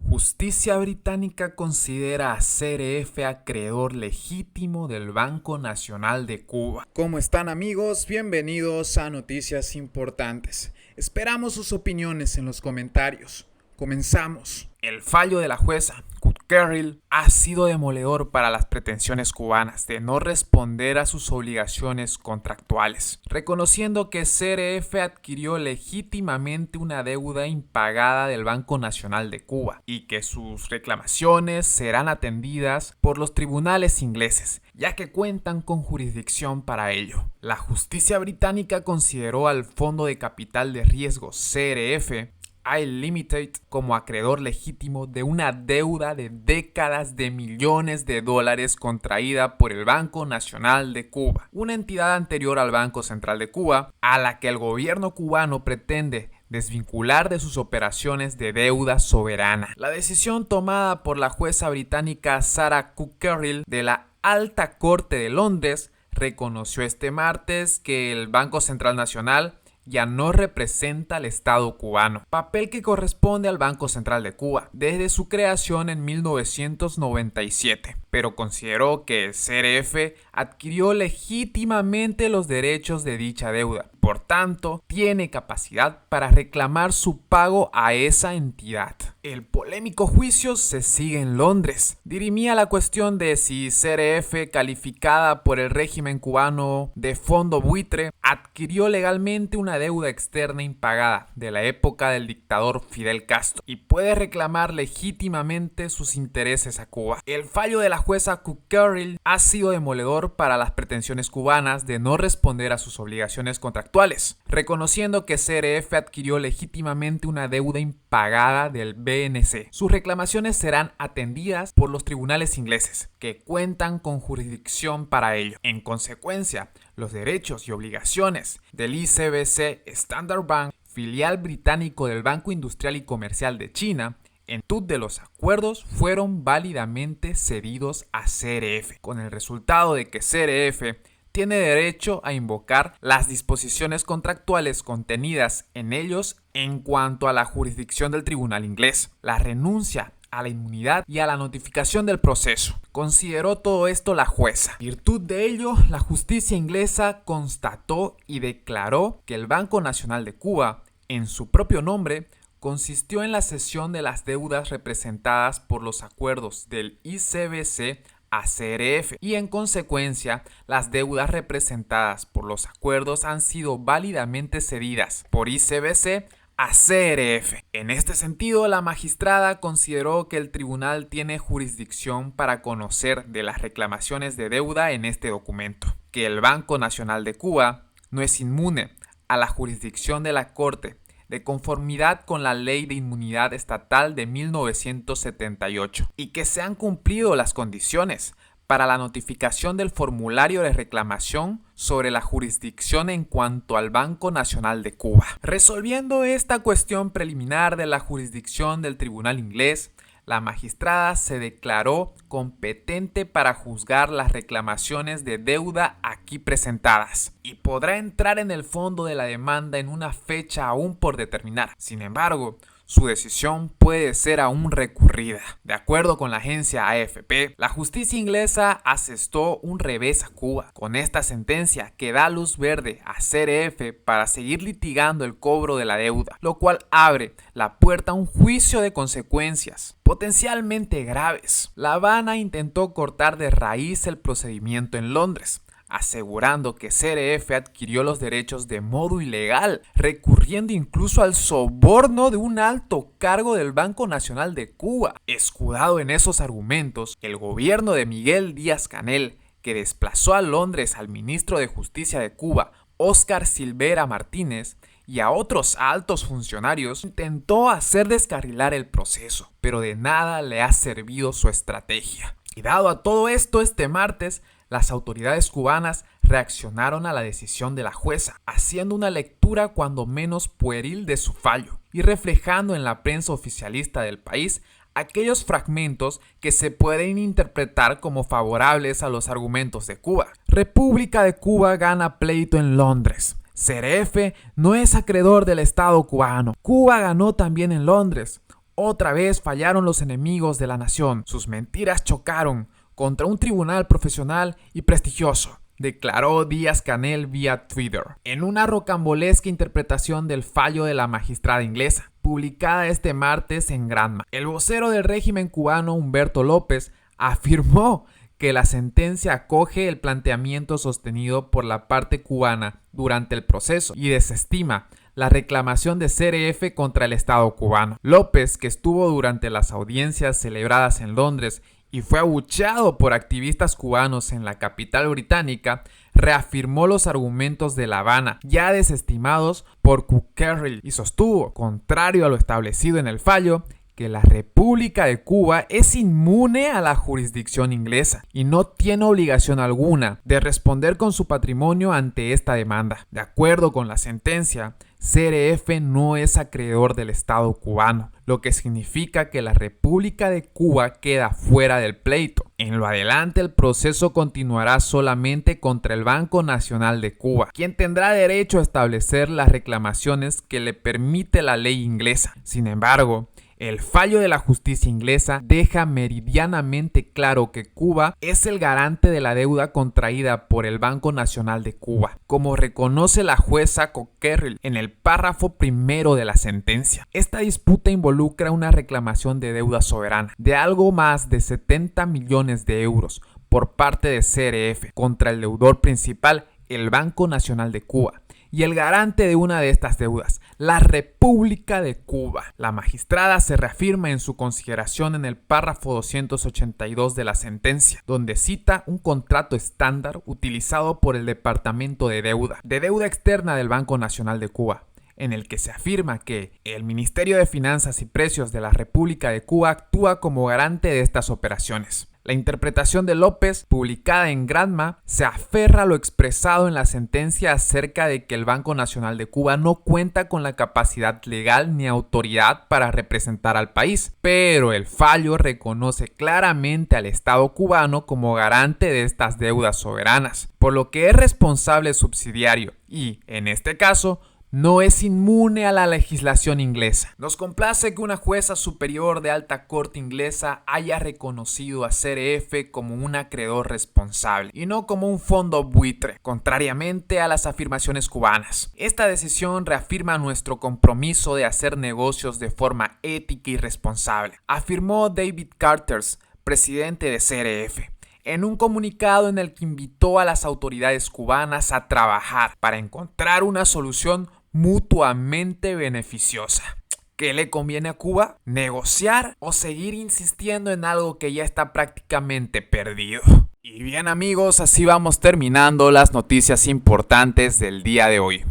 Justicia británica considera a CRF acreedor legítimo del Banco Nacional de Cuba. ¿Cómo están, amigos? Bienvenidos a Noticias Importantes. Esperamos sus opiniones en los comentarios. Comenzamos. El fallo de la jueza Cutkerrill ha sido demoledor para las pretensiones cubanas de no responder a sus obligaciones contractuales, reconociendo que CRF adquirió legítimamente una deuda impagada del Banco Nacional de Cuba y que sus reclamaciones serán atendidas por los tribunales ingleses, ya que cuentan con jurisdicción para ello. La justicia británica consideró al Fondo de Capital de Riesgo CRF Limited como acreedor legítimo de una deuda de décadas de millones de dólares contraída por el Banco Nacional de Cuba, una entidad anterior al Banco Central de Cuba, a la que el gobierno cubano pretende desvincular de sus operaciones de deuda soberana. La decisión tomada por la jueza británica Sarah Cutkerrill de la Alta Corte de Londres reconoció este martes que el Banco Central Nacional ya no representa al Estado cubano, papel que corresponde al Banco Central de Cuba desde su creación en 1997, pero consideró que CRF adquirió legítimamente los derechos de dicha deuda. Por tanto, tiene capacidad para reclamar su pago a esa entidad. El polémico juicio se sigue en Londres. Dirimía la cuestión de si CRF, calificada por el régimen cubano de fondo buitre, adquirió legalmente una deuda externa impagada de la época del dictador Fidel Castro y puede reclamar legítimamente sus intereses a Cuba. El fallo de la jueza Cutkerrill ha sido demoledor para las pretensiones cubanas de no responder a sus obligaciones contractuales, reconociendo que CRF adquirió legítimamente una deuda impagada del BNC. Sus reclamaciones serán atendidas por los tribunales ingleses, que cuentan con jurisdicción para ello. En consecuencia, los derechos y obligaciones del ICBC Standard Bank, filial británico del Banco Industrial y Comercial de China, en virtud de los acuerdos, fueron válidamente cedidos a CRF, con el resultado de que CRF tiene derecho a invocar las disposiciones contractuales contenidas en ellos en cuanto a la jurisdicción del tribunal inglés, la renuncia a la inmunidad y a la notificación del proceso. Consideró todo esto la jueza. En virtud de ello, la justicia inglesa constató y declaró que el Banco Nacional de Cuba, en su propio nombre, consistió en la cesión de las deudas representadas por los acuerdos del ICBC a CRF y en consecuencia las deudas representadas por los acuerdos han sido válidamente cedidas por ICBC a CRF. En este sentido, la magistrada consideró que el tribunal tiene jurisdicción para conocer de las reclamaciones de deuda en este documento, que el Banco Nacional de Cuba no es inmune a la jurisdicción de la Corte de conformidad con la Ley de Inmunidad Estatal de 1978 y que se han cumplido las condiciones para la notificación del formulario de reclamación sobre la jurisdicción en cuanto al Banco Nacional de Cuba. Resolviendo esta cuestión preliminar de la jurisdicción del tribunal inglés, la magistrada se declaró competente para juzgar las reclamaciones de deuda aquí presentadas y podrá entrar en el fondo de la demanda en una fecha aún por determinar. Sin embargo, su decisión puede ser aún recurrida. De acuerdo con la agencia AFP, la justicia inglesa asestó un revés a Cuba con esta sentencia que da luz verde a CRF para seguir litigando el cobro de la deuda, lo cual abre la puerta a un juicio de consecuencias potencialmente graves. La Habana intentó cortar de raíz el procedimiento en Londres, asegurando que CRF adquirió los derechos de modo ilegal, recurriendo incluso al soborno de un alto cargo del Banco Nacional de Cuba. Escudado en esos argumentos, el gobierno de Miguel Díaz-Canel, que desplazó a Londres al ministro de Justicia de Cuba, Óscar Silvera Martínez, y a otros altos funcionarios, intentó hacer descarrilar el proceso, pero de nada le ha servido su estrategia. Y dado a todo esto, este martes, las autoridades cubanas reaccionaron a la decisión de la jueza, haciendo una lectura cuando menos pueril de su fallo y reflejando en la prensa oficialista del país aquellos fragmentos que se pueden interpretar como favorables a los argumentos de Cuba. República de Cuba gana pleito en Londres. CRF no es acreedor del Estado cubano. Cuba ganó también en Londres. Otra vez fallaron los enemigos de la nación. Sus mentiras chocaron contra un tribunal profesional y prestigioso, declaró Díaz-Canel vía Twitter, en una rocambolesca interpretación del fallo de la magistrada inglesa, publicada este martes en Granma. El vocero del régimen cubano, Humberto López, afirmó que la sentencia acoge el planteamiento sostenido por la parte cubana durante el proceso y desestima la reclamación de CRF contra el Estado cubano. López, que estuvo durante las audiencias celebradas en Londres y fue abucheado por activistas cubanos en la capital británica, reafirmó los argumentos de La Habana, ya desestimados por Cockerell, y sostuvo, contrario a lo establecido en el fallo, que la República de Cuba es inmune a la jurisdicción inglesa y no tiene obligación alguna de responder con su patrimonio ante esta demanda. De acuerdo con la sentencia, CRF no es acreedor del Estado cubano, lo que significa que la República de Cuba queda fuera del pleito. En lo adelante, el proceso continuará solamente contra el Banco Nacional de Cuba, quien tendrá derecho a establecer las reclamaciones que le permite la ley inglesa. Sin embargo, el fallo de la justicia inglesa deja meridianamente claro que Cuba es el garante de la deuda contraída por el Banco Nacional de Cuba, como reconoce la jueza Cockerell en el párrafo primero de la sentencia. Esta disputa involucra una reclamación de deuda soberana de algo más de 70 millones de euros por parte de CRF contra el deudor principal, el Banco Nacional de Cuba, y el garante de una de estas deudas, la República de Cuba. La magistrada se reafirma en su consideración en el párrafo 282 de la sentencia, donde cita un contrato estándar utilizado por el Departamento de Deuda Externa del Banco Nacional de Cuba, en el que se afirma que el Ministerio de Finanzas y Precios de la República de Cuba actúa como garante de estas operaciones. La interpretación de López, publicada en Granma, se aferra a lo expresado en la sentencia acerca de que el Banco Nacional de Cuba no cuenta con la capacidad legal ni autoridad para representar al país, pero el fallo reconoce claramente al Estado cubano como garante de estas deudas soberanas, por lo que es responsable subsidiario y, en este caso, no es inmune a la legislación inglesa. Nos complace que una jueza superior de alta corte inglesa haya reconocido a CRF como un acreedor responsable y no como un fondo buitre, contrariamente a las afirmaciones cubanas. Esta decisión reafirma nuestro compromiso de hacer negocios de forma ética y responsable, afirmó David Carters, presidente de CRF, en un comunicado en el que invitó a las autoridades cubanas a trabajar para encontrar una solución mutuamente beneficiosa. ¿Qué le conviene a Cuba? ¿Negociar o seguir insistiendo en algo que ya está prácticamente perdido? Y bien amigos, así vamos terminando las noticias importantes del día de hoy.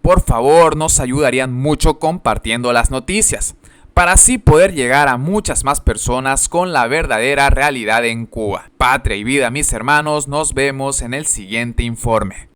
Por favor, nos ayudarían mucho compartiendo las noticias, para así poder llegar a muchas más personas con la verdadera realidad en Cuba. Patria y vida, mis hermanos, nos vemos en el siguiente informe.